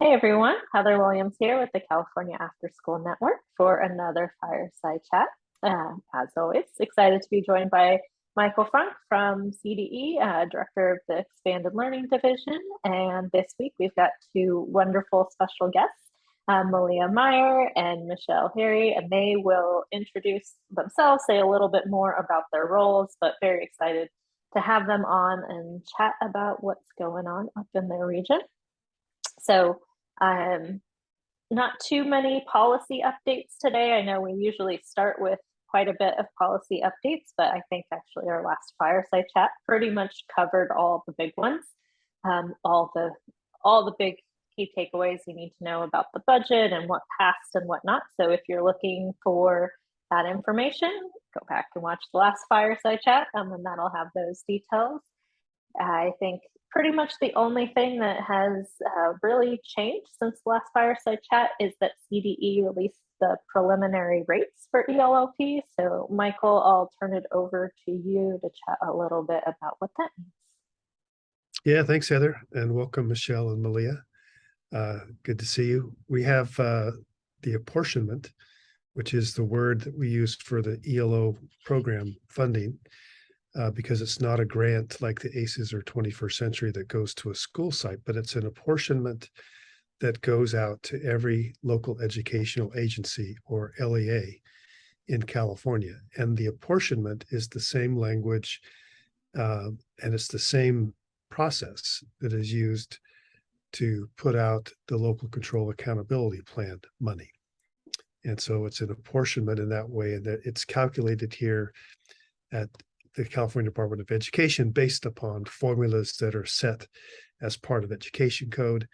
Hey everyone, Heather Williams here with the California AfterSchool Network for another Fireside Chat. As always, excited to be joined by Michael Frank from CDE, Director of the Expanded Learning Division. And this week we've got two wonderful special guests, Melea Meyer and EXLD, and they will introduce themselves, say a little bit more about their roles, but very excited to have them on and chat about what's going on up in their region. So not too many policy updates today. I know we usually start with quite a bit of policy updates, but I think actually our last Fireside Chat pretty much covered all the big ones, all the big key takeaways you need to know about the budget and what passed and whatnot. So if you're looking for that information, go back and watch the last Fireside Chat, and that'll have those details. I think pretty much the only thing that has really changed since the last Fireside Chat is that CDE released the preliminary rates for ELO-P. So Michael, I'll turn it over to you to chat a little bit about what that means. Yeah, thanks, Heather, and welcome, Michelle and Melea. Good to see you. We have the apportionment, which is the word that we use for the ELO program funding. Because it's not a grant like the ACES or 21st Century that goes to a school site, but it's an apportionment that goes out to every local educational agency or LEA in California. And the apportionment is the same language and it's the same process that is used to put out the local control accountability plan money. And so it's an apportionment in that way, and that it's calculated here at the California Department of Education based upon formulas that are set as part of education code.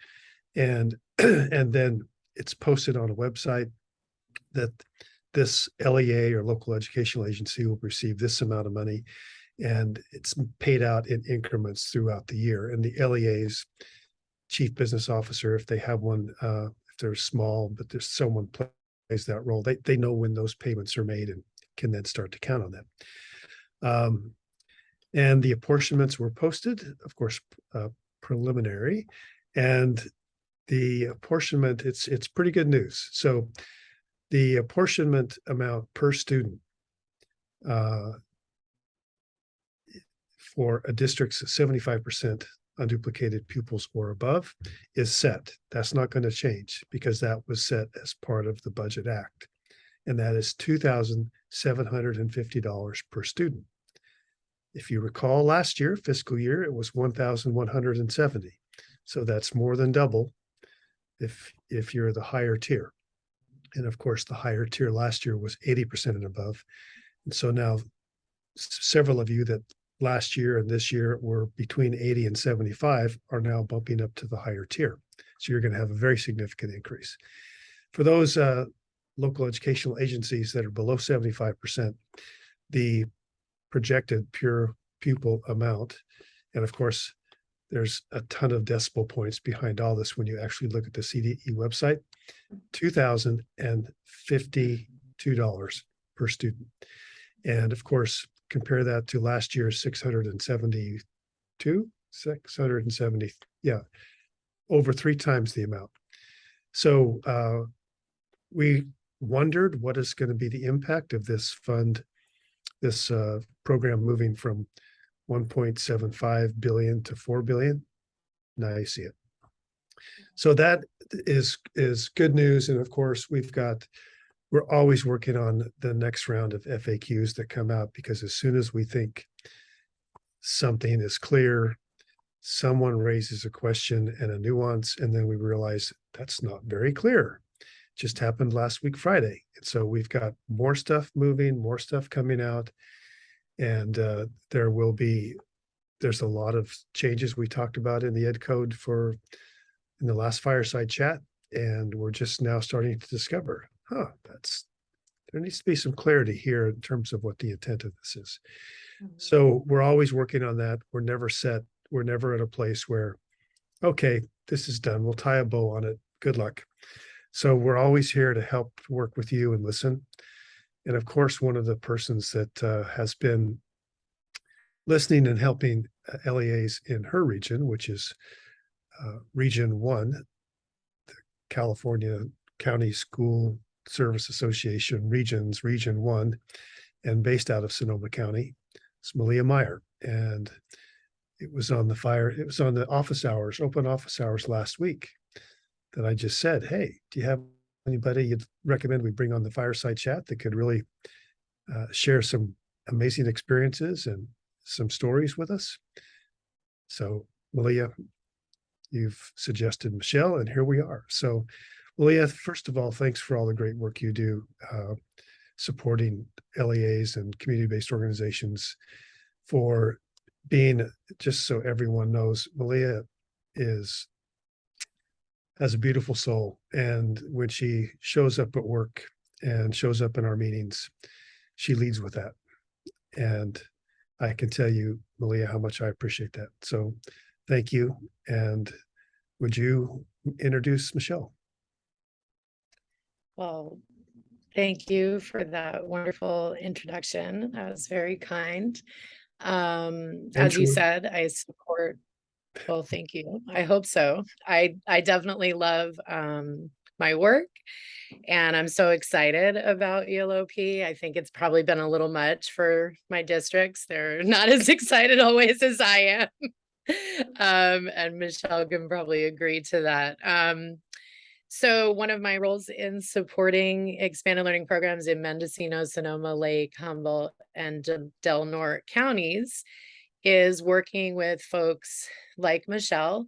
And then it's posted on a website that this LEA or local educational agency will receive this amount of money, and it's paid out in increments throughout the year. And the LEA's chief business officer, if they have one, if they're small, but there's someone plays that role, they know when those payments are made and can then start to count on them. And the apportionments were posted, of course, preliminary, and the apportionment, it's pretty good news. So the apportionment amount per student for a district's 75% unduplicated pupils or above is set. That's not going to change because that was set as part of the Budget Act. And that is $2,750 per student. If you recall last year, fiscal year, it was $1,170. So that's more than double if you're the higher tier. And of course, the higher tier last year was 80% and above. And so now several of you that last year and this year were between 80 and 75 are now bumping up to the higher tier. So you're going to have a very significant increase. For those local educational agencies that are below 75%, the projected pure pupil amount, and of course, there's a ton of decimal points behind all this when you actually look at the CDE website, $2,052 per student. And of course, compare that to last year's 670, over 3 times the amount. So we wondered what is going to be the impact of this fund, this program moving from 1.75 billion to 4 billion. Now you see it. So that is good news. And of course, we're always working on the next round of FAQs that come out, because as soon as we think something is clear, someone raises a question and a nuance, and then we realize that's not very clear. Just happened last week, Friday. And so we've got more stuff moving, more stuff coming out. And there's a lot of changes we talked about in the Ed Code in the last Fireside Chat. And we're just now starting to discover, there needs to be some clarity here in terms of what the intent of this is. Mm-hmm. So we're always working on that. We're never set. We're never at a place where, okay, this is done. We'll tie a bow on it. Good luck. So we're always here to help work with you and listen. And of course, one of the persons that has been listening and helping LEAs in her region, which is Region 1, California County School Service Association Regions, Region 1, and based out of Sonoma County. It's Melea Meyer. And it was on the office hours, open office hours last week that I just said, hey, do you have anybody you'd recommend we bring on the Fireside Chat that could really share some amazing experiences and some stories with us? So Melea, you've suggested Michelle, and here we are. So Melea, first of all, thanks for all the great work you do supporting LEAs and community-based organizations, for being, just so everyone knows, Melea has a beautiful soul. And when she shows up at work and shows up in our meetings, she leads with that. And I can tell you, Melea, how much I appreciate that. So thank you. And would you introduce Michelle? Well, thank you for that wonderful introduction. That was very kind. As you said, I support. Well, thank you. I hope so. I definitely love my work, and I'm so excited about ELO-P. I think it's probably been a little much for my districts. They're not as excited always as I am. And Michelle can probably agree to that. So one of my roles in supporting expanded learning programs in Mendocino, Sonoma, Lake, Humboldt, and Del Norte counties is working with folks like Michelle.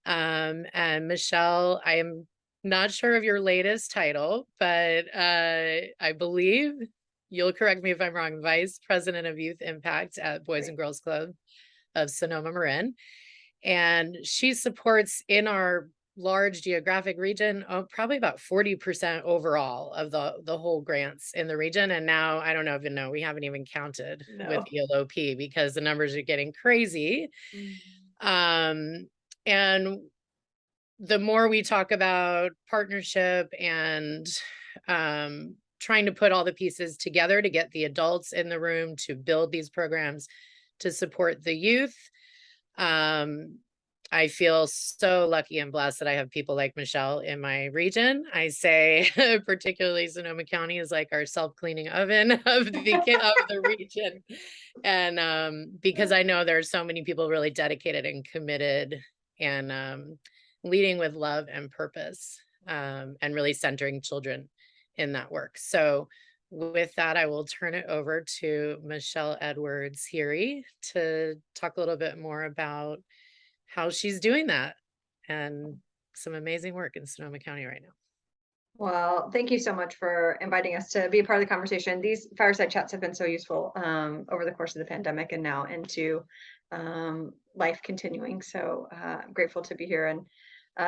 And Michelle, I am not sure of your latest title, but I believe, you'll correct me if I'm wrong, Vice President of Youth Impact at Boys and Girls Club of Sonoma-Marin. And she supports in our large geographic region, probably about 40% overall of the whole grants in the region. And now I don't even know, we haven't even counted with ELO-P because the numbers are getting crazy. And the more we talk about partnership and trying to put all the pieces together to get the adults in the room to build these programs to support the youth, I feel so lucky and blessed that I have people like Michelle in my region. I say, particularly Sonoma County is like our self-cleaning oven of the region. And because I know there are so many people really dedicated and committed and leading with love and purpose, and really centering children in that work. So with that, I will turn it over to Michelle Edwards-Heery to talk a little bit more about how she's doing that and some amazing work in Sonoma County right now. Well, thank you so much for inviting us to be a part of the conversation. These fireside chats have been so useful over the course of the pandemic and now into life continuing. So I'm grateful to be here and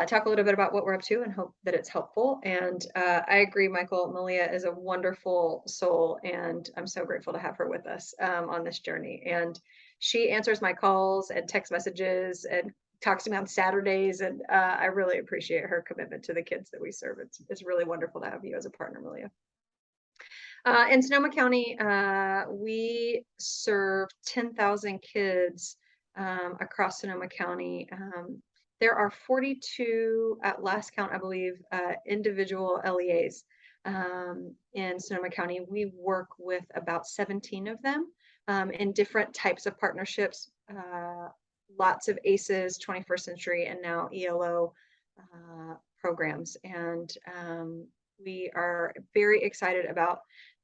talk a little bit about what we're up to and hope that it's helpful. And I agree, Michael, Melea is a wonderful soul, and I'm so grateful to have her with us on this journey. And she answers my calls and text messages and talks to me on Saturdays, and I really appreciate her commitment to the kids that we serve. It's really wonderful to have you as a partner, Melea. In Sonoma County, we serve 10,000 kids across Sonoma County. There are 42, at last count, I believe, individual LEAs in Sonoma County. We work with about 17 of them in different types of partnerships, lots of ACEs, 21st Century, and now ELO programs. And we are very excited about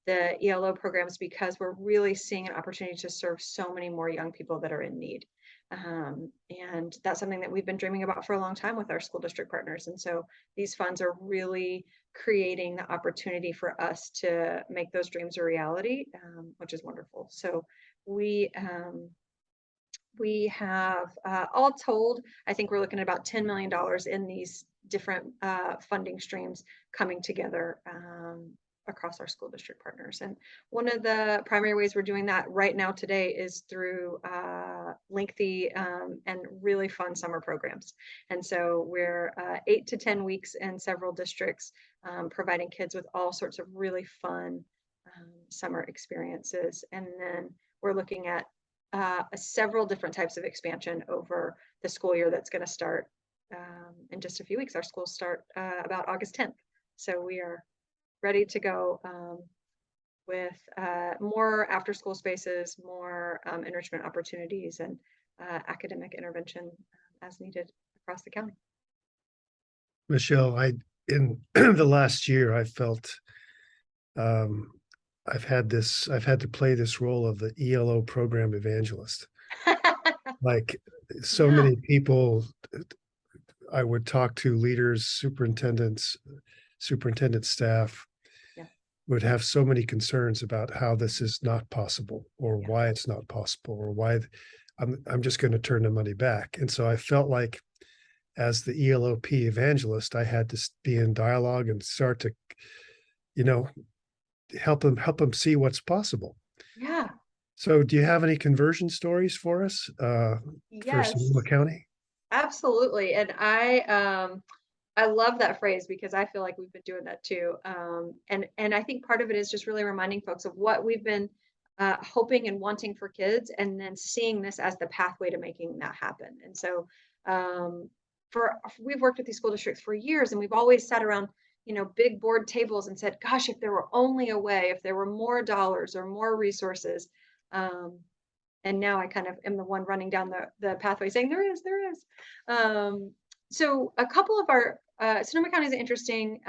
the ELO programs because we're really seeing an opportunity to serve so many more young people that are in need. And that's something that we've been dreaming about for a long time with our school district partners. And so these funds are really creating the opportunity for us to make those dreams a reality, which is wonderful. So we have all told, I think we're looking at about $10 million in these different funding streams coming together across our school district partners. And one of the primary ways we're doing that right now today is through lengthy and really fun summer programs. And so we're 8 to 10 weeks in several districts, providing kids with all sorts of really fun summer experiences. And then we're looking at several different types of expansion over the school year that's going to start in just a few weeks, our schools start about August 10th. So we are ready to go with more after school spaces, more enrichment opportunities, and academic intervention as needed across the county. Michelle, in the last year, I felt I've had to play this role of the ELO program evangelist. Like so many people, I would talk to leaders, superintendents, superintendent staff, would have so many concerns about how this is not possible, or why it's not possible, or why I'm just going to turn the money back. And so I felt like, as the ELO-P evangelist, I had to be in dialogue and start to, help them see what's possible. Yeah. So do you have any conversion stories for us for Sonoma County? Absolutely. And I love that phrase, because I feel like we've been doing that too. And I think part of it is just really reminding folks of what we've been hoping and wanting for kids, and then seeing this as the pathway to making that happen. And so we've worked with these school districts for years, and we've always sat around, big board tables and said, gosh, if there were only a way, if there were more dollars or more resources. And now I kind of am the one running down the pathway saying there is. So a couple of our Sonoma County is an interesting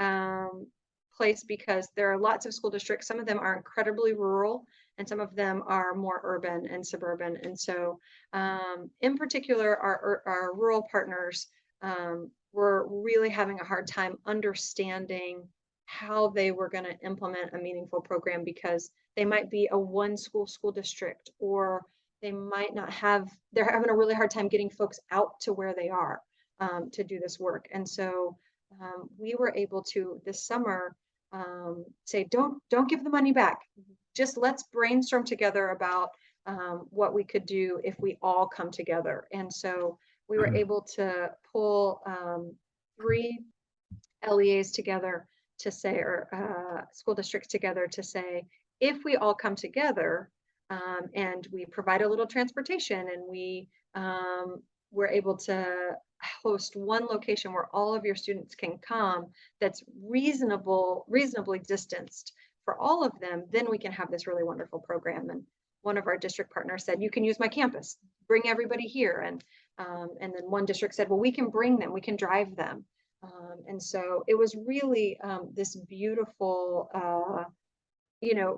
place, because there are lots of school districts. Some of them are incredibly rural, and some of them are more urban and suburban. And so in particular, our rural partners were really having a hard time understanding how they were going to implement a meaningful program, because they might be a one school district, or they might not have, they're having a really hard time getting folks out to where they are to do this work. And so we were able to this summer say, don't give the money back. Just let's brainstorm together about what we could do if we all come together. And so we were able to pull 3 LEAs together to say, or school districts together to say, if we all come together and we provide a little transportation, and we were able to host one location where all of your students can come, that's reasonably distanced for all of them, then we can have this really wonderful program. And one of our district partners said, you can use my campus, bring everybody here. And then one district said, well, we can bring them, we can drive them. And so it was really this beautiful,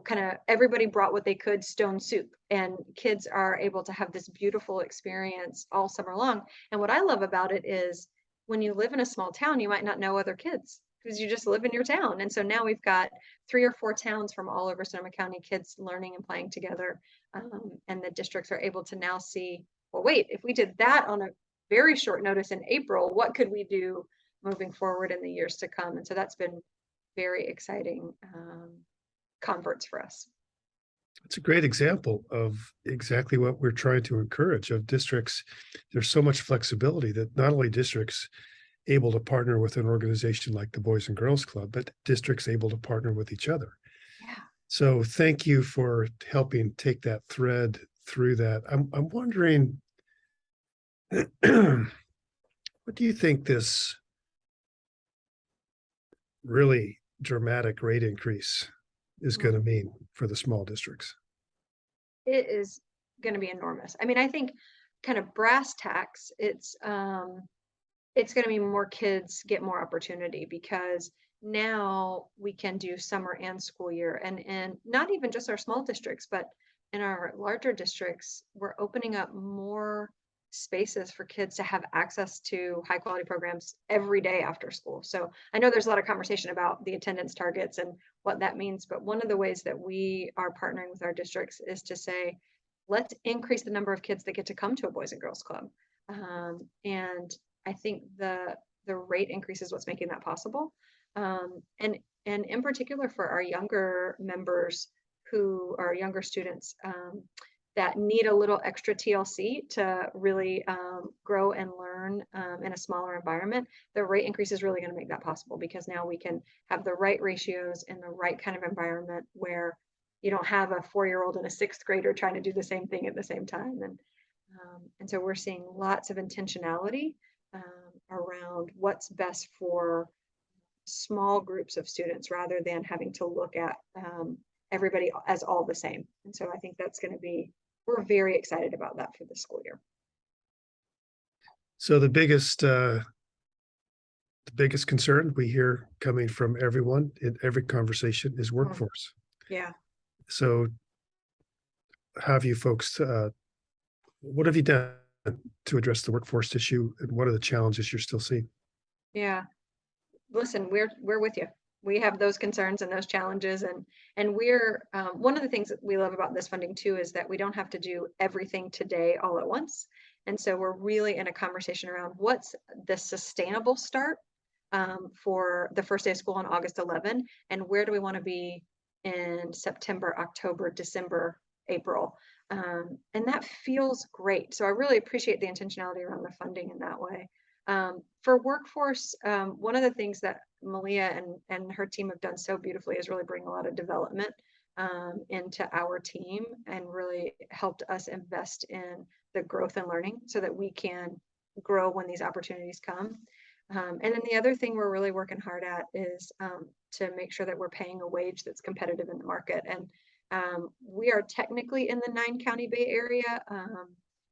kind of everybody brought what they could, stone soup, and kids are able to have this beautiful experience all summer long. And what I love about it is, when you live in a small town, you might not know other kids, because you just live in your town. And so now we've got 3 or 4 towns from all over Sonoma County, kids learning and playing together. And the districts are able to now see, well, wait, if we did that on a very short notice in April, what could we do moving forward in the years to come? And so that's been very exciting converts for us. It's a great example of exactly what we're trying to encourage of districts. There's so much flexibility that not only districts able to partner with an organization like the Boys and Girls Club, but districts able to partner with each other. Yeah. So thank you for helping take that thread through that. I'm wondering, what do you think this really dramatic rate increase is going to mean for the small districts? It is going to be enormous. I mean, I think kind of brass tacks, it's going to be more kids get more opportunity, because now we can do summer and school year, and not even just our small districts, but in our larger districts, we're opening up more spaces for kids to have access to high quality programs every day after school. So I know there's a lot of conversation about the attendance targets and what that means, but one of the ways that we are partnering with our districts is to say, let's increase the number of kids that get to come to a Boys and Girls Club. And I think the rate increase is what's making that possible. And in particular for our younger members, who are younger students, that need a little extra TLC to really grow and learn in a smaller environment, the rate increase is really going to make that possible, because now we can have the right ratios in the right kind of environment where you don't have a 4-year-old and a 6th grader trying to do the same thing at the same time. And so we're seeing lots of intentionality around what's best for small groups of students rather than having to look at everybody as all the same. And so I think that's going to be, we're very excited about that for the school year. So the biggest concern we hear coming from everyone in every conversation is workforce. Yeah. So have you folks, what have you done to address the workforce issue, and what are the challenges you're still seeing? Yeah. Listen, we're with you. We have those concerns and those challenges, and we're one of the things that we love about this funding too is that we don't have to do everything today all at once. And so we're really in a conversation around what's the sustainable start for the first day of school on August 11, and where do we want to be in September, October, December, April. And that feels great. So I really appreciate the intentionality around the funding in that way. For workforce, one of the things that Melea and her team have done so beautifully is really bring a lot of development into our team and really helped us invest in the growth and learning so that we can grow when these opportunities come. And then the other thing we're really working hard at is to make sure that we're paying a wage that's competitive in the market. And we are technically in the 9-county Bay Area.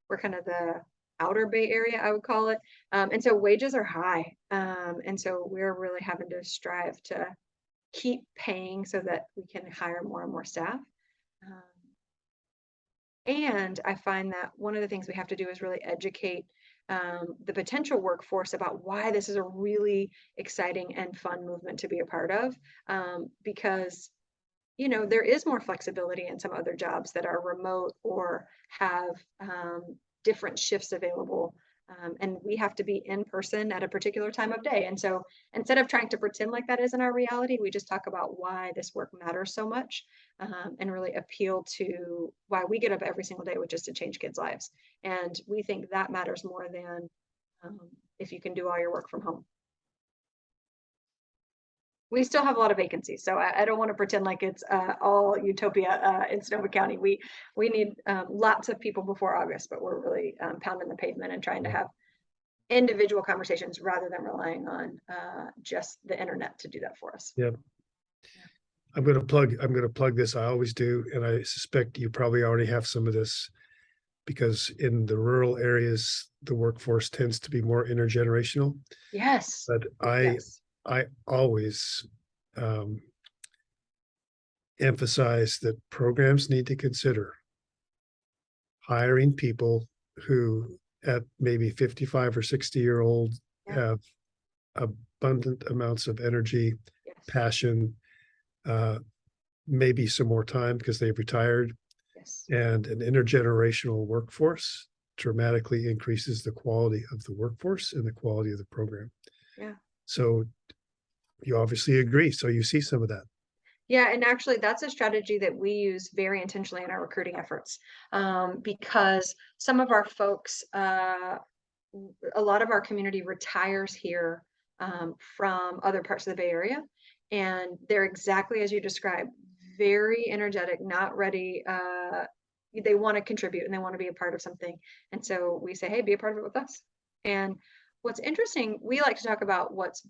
We're kind of the outer Bay Area, I would call it. And so wages are high. And so we're really having to strive to keep paying so that we can hire more and more staff. And I find that one of the things we have to do is really educate the potential workforce about why this is a really exciting and fun movement to be a part of. Because, you know, there is more flexibility in some other jobs that are remote or have different shifts available. And we have to be in person at a particular time of day. And so instead of trying to pretend like that isn't our reality, we just talk about why this work matters so much and really appeal to why we get up every single day, which is to change kids' lives. And we think that matters more than if you can do all your work from home. We still have a lot of vacancies, so I don't want to pretend like it's all utopia in Sonoma County. We need lots of people before August, but we're really pounding the pavement and trying to have individual conversations rather than relying on just the internet to do that for us. Yeah. I'm going to plug this. I always do, and I suspect you probably already have some of this, because in the rural areas, the workforce tends to be more intergenerational. Yes. But I always emphasize that programs need to consider hiring people who at maybe 55 or 60-year-old have abundant amounts of energy, passion, maybe some more time because they've retired, and an intergenerational workforce dramatically increases the quality of the workforce and the quality of the program. Yeah. So you obviously agree. So you see some of that. Yeah, and actually that's a strategy that we use very intentionally in our recruiting efforts because some of our folks, a lot of our community retires here from other parts of the Bay Area, and they're exactly as you described, very energetic, not ready. They want to contribute and they want to be a part of something. And so we say, hey, be a part of it with us. And what's interesting, we like to talk about what's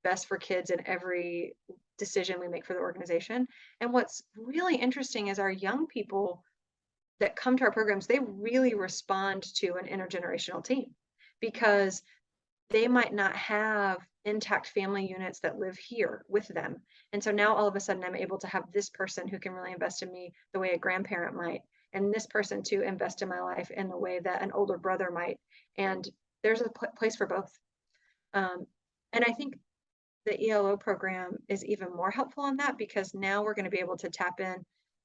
best for kids in every decision we make for the organization. And what's really interesting is our young people that come to our programs, they really respond to an intergenerational team because they might not have intact family units that live here with them. And so now all of a sudden I'm able to have this person who can really invest in me the way a grandparent might, and this person to invest in my life in the way that an older brother might. And there's a place for both. And I think the ELO program is even more helpful on that because now we're going to be able to tap in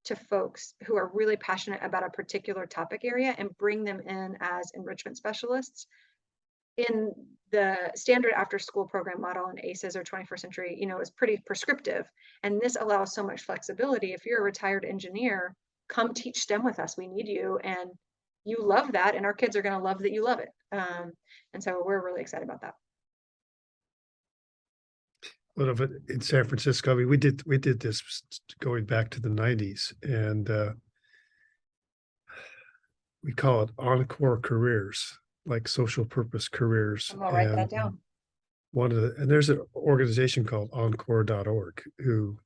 to folks who are really passionate about a particular topic area and bring them in as enrichment specialists. In the standard after school program model in ACEs or 21st century, you know, is pretty prescriptive. And this allows so much flexibility. If you're a retired engineer, come teach STEM with us. We need you. And you love that. And our kids are going to love that you love it. And so we're really excited about that. One of it in San Francisco, I mean, we did this going back to the 90s, and we call it Encore Careers. like social purpose careers. I'm gonna write that And down. and there's an organization called Encore.org, who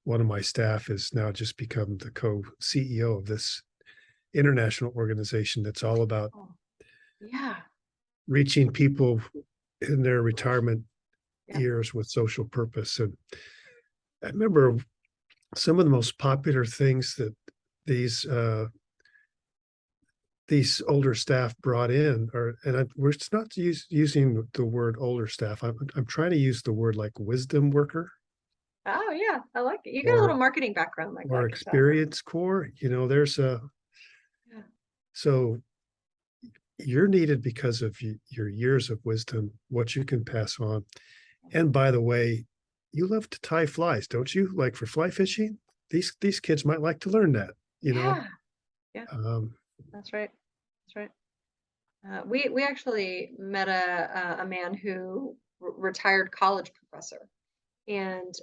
one of my staff has now just become the co-CEO of this international organization that's all about Oh, yeah. reaching people in their retirement Yeah. years with social purpose. And I remember some of the most popular things that these older staff brought in, we're not using the word older staff. I'm trying to use the word like wisdom worker Oh yeah, I like it. You got a little marketing background like or that. experience core. There's Yeah. so you're needed because of your years of wisdom, what you can pass on. And by the way, you love to tie flies, don't you? Like for fly fishing, these kids might like to learn that. Yeah. Um, That's right. That's right. We actually met a man who retired college professor, and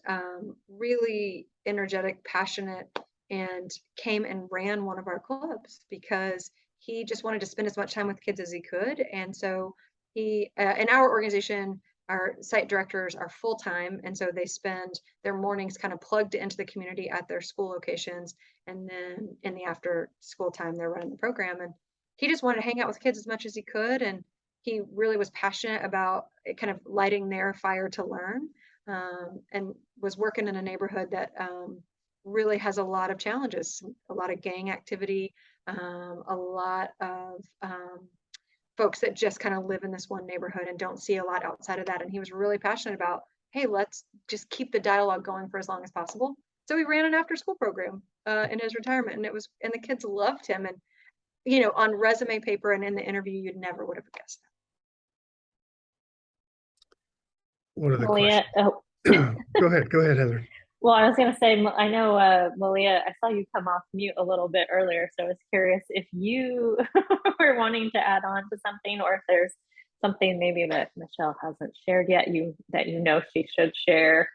really energetic, passionate, and came and ran one of our clubs because he just wanted to spend as much time with kids as he could. And so he, in our organization, our site directors are full-time, and so they spend their mornings kind of plugged into the community at their school locations, and then in the after school time they're running the program. And he just wanted to hang out with kids as much as he could, and he really was passionate about kind of lighting their fire to learn, and was working in a neighborhood that really has a lot of challenges, a lot of gang activity, a lot of folks that just kind of live in this one neighborhood and don't see a lot outside of that. And he was really passionate about, hey, let's just keep the dialogue going for as long as possible. So he ran an after school program in his retirement, and the kids loved him. And on resume paper and in the interview, you'd never would have guessed that. One of the Melea, questions. Go ahead, Heather. well, I was going to say, I know, Melea, I saw you come off mute a little bit earlier, so I was curious if you were wanting to add on to something, or if there's something maybe that Michelle hasn't shared yet, that she should share.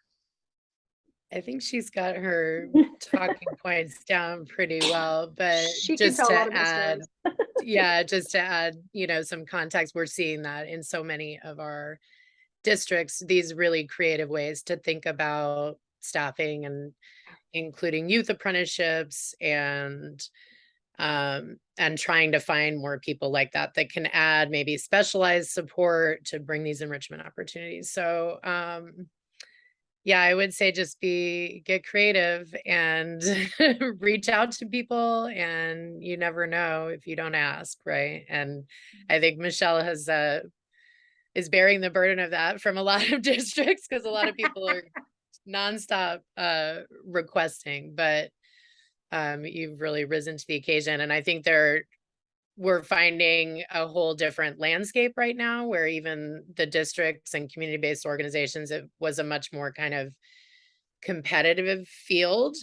I think she's got her talking points down pretty well, but She can tell a lot of stories. just to add, some context, we're seeing that in so many of our districts, these really creative ways to think about staffing, and including youth apprenticeships, and trying to find more people like that can add maybe specialized support to bring these enrichment opportunities. So yeah, I would say just get creative and reach out to people, and you never know if you don't ask, right? And I think Michelle is bearing the burden of that from a lot of districts, because a lot of people are nonstop requesting, but you've really risen to the occasion. And I think we're finding a whole different landscape right now, where even the districts and community-based organizations, it was a much more kind of competitive field.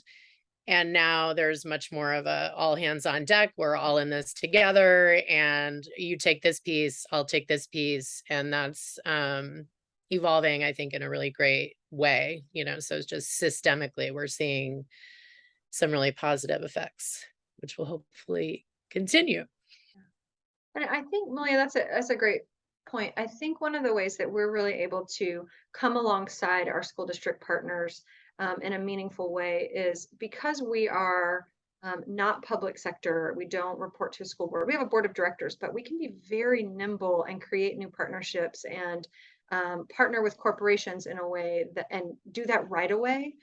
And now there's much more of a all hands on deck. We're all in this together, and you take this piece, I'll take this piece. And that's evolving, I think, in a really great way, so it's just systemically, we're seeing some really positive effects, which will hopefully continue. And I think, Melea, that's a great point. I think one of the ways that we're really able to come alongside our school district partners in a meaningful way is because we are not public sector. We don't report to a school board. We have a board of directors, but we can be very nimble and create new partnerships and partner with corporations in a way and do that right away.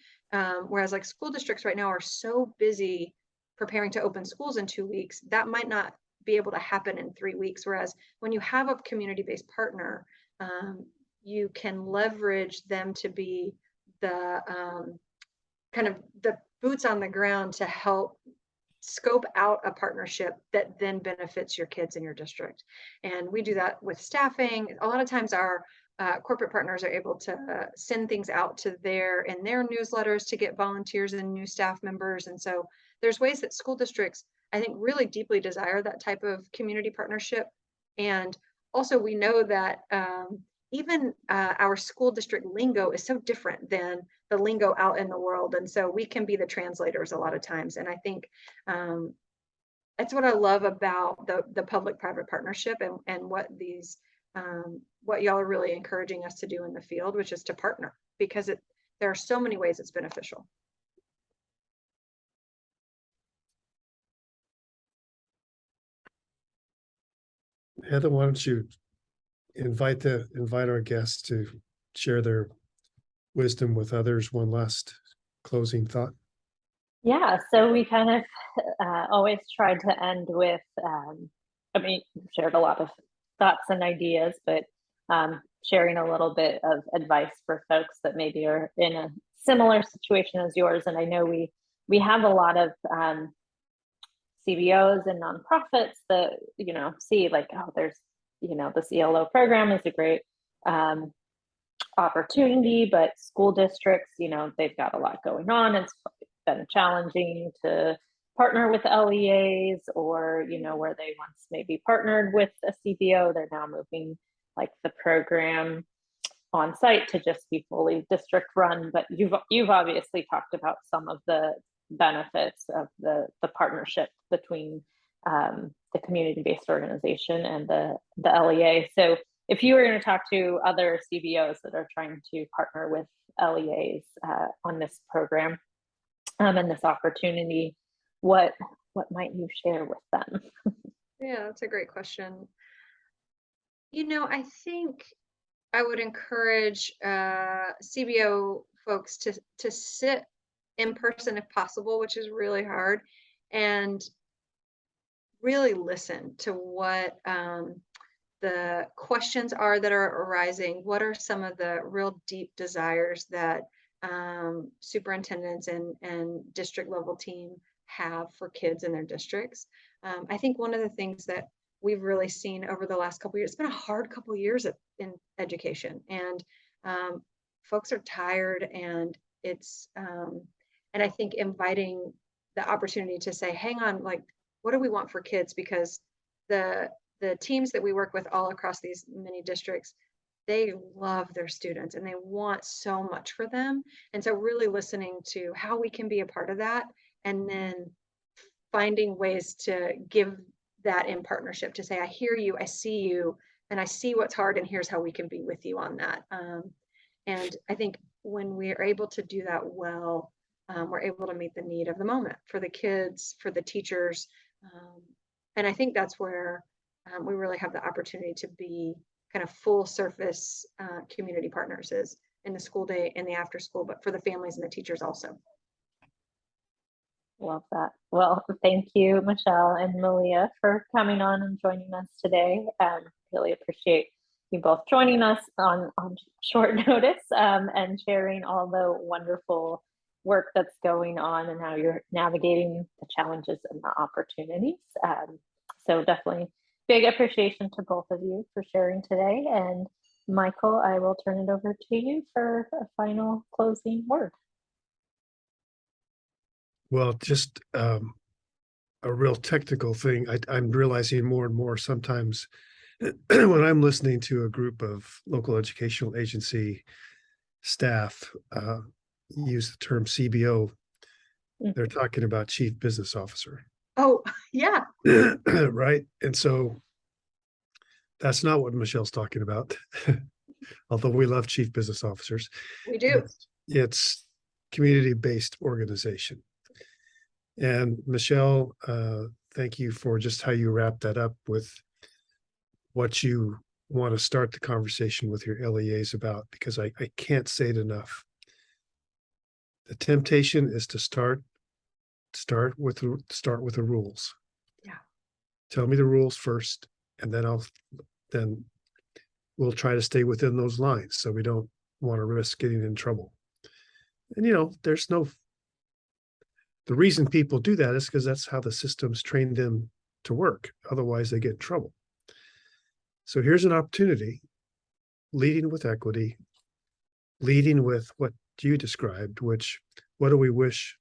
Whereas like school districts right now are so busy preparing to open schools in 2 weeks, that might not be able to happen in 3 weeks. Whereas when you have a community-based partner, you can leverage them to be the kind of the boots on the ground to help scope out a partnership that then benefits your kids in your district. And we do that with staffing. A lot of times our corporate partners are able to send things out to in their newsletters to get volunteers and new staff members. And so there's ways that school districts, I think, really deeply desire that type of community partnership. And also we know that even our school district lingo is so different than the lingo out in the world. And so we can be the translators a lot of times. And I think that's what I love about the public-private partnership and what these what y'all are really encouraging us to do in the field, which is to partner, because there are so many ways it's beneficial. Heather, why don't you invite our guests to share their wisdom with others? One last closing thought. Yeah, so we kind of always tried to end with, I mean, shared a lot of thoughts and ideas, but sharing a little bit of advice for folks that maybe are in a similar situation as yours. And I know we have a lot of CBOs and nonprofits that, you know, see like, oh, there's, you know, this ELO program is a great opportunity, but school districts, you know, they've got a lot going on. It's been challenging to partner with LEAs, or, you know, where they once maybe partnered with a CBO, they're now moving like the program on site to just be fully district run. But you've obviously talked about some of the benefits of the partnership between the community-based organization and the LEA. So if you were going to talk to other CBOs that are trying to partner with LEAs on this program and this opportunity, what might you share with them? Yeah, that's a great question. You know, I think I would encourage CBO folks to sit in person if possible, which is really hard, and really listen to what the questions are that are arising. What are some of the real deep desires that superintendents and district level team have for kids in their districts? I think one of the things that we've really seen over the last couple of years, it's been a hard couple of years in education, and folks are tired, and it's and I think inviting the opportunity to say, hang on, like, what do we want for kids? Because the teams that we work with all across these many districts, they love their students and they want so much for them. And so really listening to how we can be a part of that, and then finding ways to give that in partnership, to say, I hear you, I see you, and I see what's hard, and here's how we can be with you on that. And I think when we are able to do that well, we're able to meet the need of the moment for the kids, for the teachers. And I think that's where we really have the opportunity to be kind of full surface community partners, is in the school day, in the after school, but for the families and the teachers also. Love that. Well, thank you, Michelle and Melea, for coming on and joining us today. Really appreciate you both joining us on short notice and sharing all the wonderful work that's going on and how you're navigating the challenges and the opportunities. So definitely big appreciation to both of you for sharing today. And Michael, I will turn it over to you for a final closing word. Well, just a real technical thing. I'm realizing more and more sometimes when I'm listening to a group of local educational agency staff use the term CBO, they're talking about Chief Business Officer. Oh, yeah. Right. And so that's not what Michelle's talking about. Although we love Chief Business Officers. We do. It's community-based organization. And Michelle, thank you for just how you wrap that up with what you want to start the conversation with your LEAs about, because I can't say it enough. The temptation is to start with the rules. Yeah. Tell me the rules first, and then we'll try to stay within those lines so we don't want to risk getting in trouble. And the reason people do that is because that's how the system's trained them to work. Otherwise, they get in trouble. So here's an opportunity, leading with equity, leading with what you described, which, what do we wish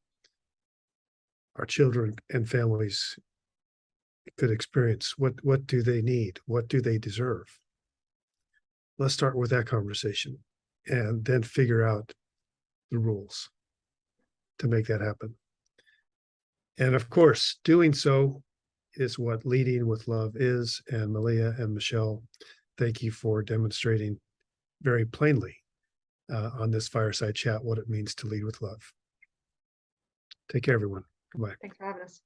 our children and families could experience? What do they need? What do they deserve? Let's start with that conversation and then figure out the rules to make that happen. And of course, doing so is what leading with love is. And Melea and Michelle, thank you for demonstrating very plainly on this fireside chat what it means to lead with love. Take care, everyone. Goodbye. Thanks for having us.